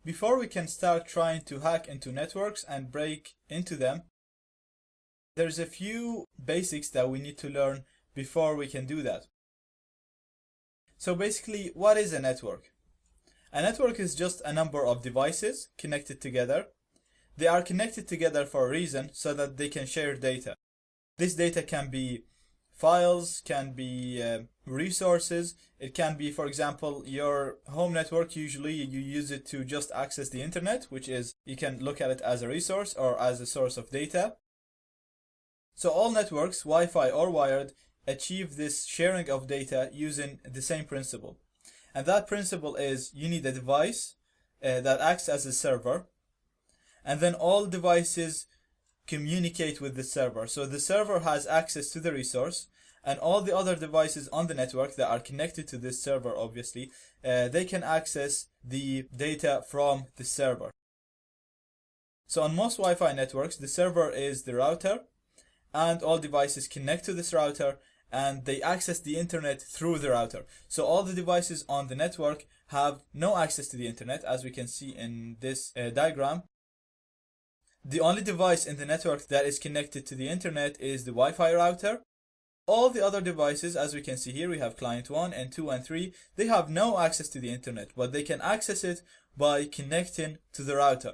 before we can start trying to hack into networks and break into them, there's a few basics that we need to learn before we can do that. So basically, what is a network? A network is just a number of devices connected together. They are connected together for a reason, so that they can share data. This data can be files, can be resources. It can be, for example, your home network. Usually you use it to just access the internet, which is, you can look at it as a resource or as a source of data. So all networks, Wi-Fi or wired, achieve this sharing of data using the same principle. And that principle is, you need a device that acts as a server, and then all devices communicate with the server. So the server has access to the resource, and all the other devices on the network that are connected to this server, obviously, they can access the data from the server. So on most Wi-Fi networks, the server is the router, and all devices connect to this router, and they access the internet through the router. So all the devices on the network have no access to the internet, as we can see in this diagram. The only device in the network that is connected to the internet is the Wi-Fi router. All the other devices, as we can see here, we have client 1 and 2 and 3, they have no access to the internet, but they can access it by connecting to the router.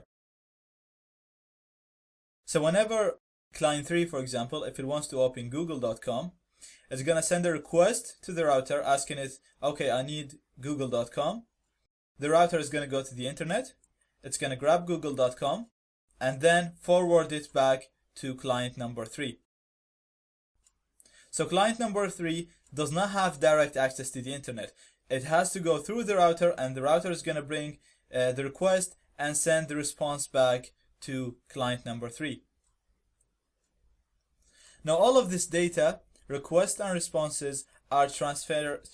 So whenever client 3, for example, if it wants to open google.com, it's going to send a request to the router asking it, okay, I need google.com. The router is going to go to the internet, it's going to grab google.com, and then forward it back to client number 3. So client number 3 does not have direct access to the internet. It has to go through the router, and the router is going to bring the request and send the response back to client number 3. Now all of this data, requests and responses, are transferred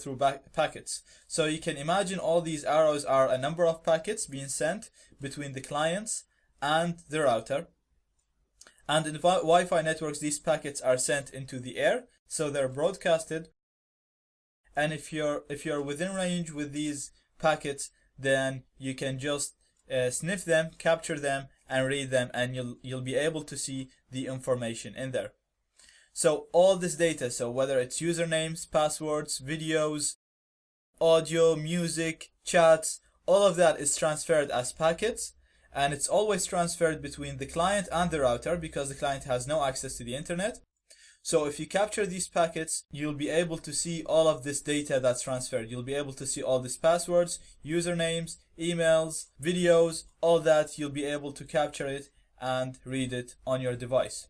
through packets. So you can imagine all these arrows are a number of packets being sent between the clients and the router. And in Wi-Fi networks, these packets are sent into the air, so they're broadcasted. And if you're within range with these packets, then you can just sniff them, capture them, and read them, and you'll be able to see the information in there. So all this data, so whether it's usernames, passwords, videos, audio, music, chats, all of that is transferred as packets, and it's always transferred between the client and the router because the client has no access to the internet. So if you capture these packets, you'll be able to see all of this data that's transferred. You'll be able to see all these passwords, usernames, emails, videos, all that. You'll be able to capture it and read it on your device.